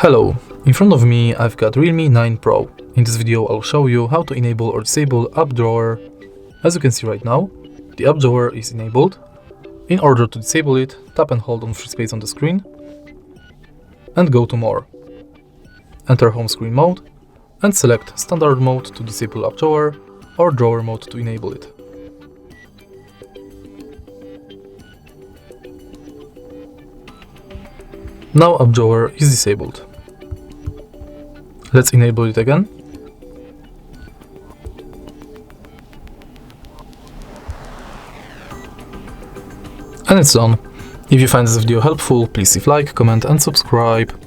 Hello, in front of me I've got REALME 9 Pro. In this video I'll show you how to enable or disable app drawer. As you can see right now, the app drawer is enabled. In order to disable it, tap and hold on free space on the screen and go to More. Enter home screen mode and select standard mode to disable app drawer or drawer mode to enable it. Now app drawer is disabled. Let's enable it again. And it's done. If you find this video helpful, please leave like, comment and subscribe.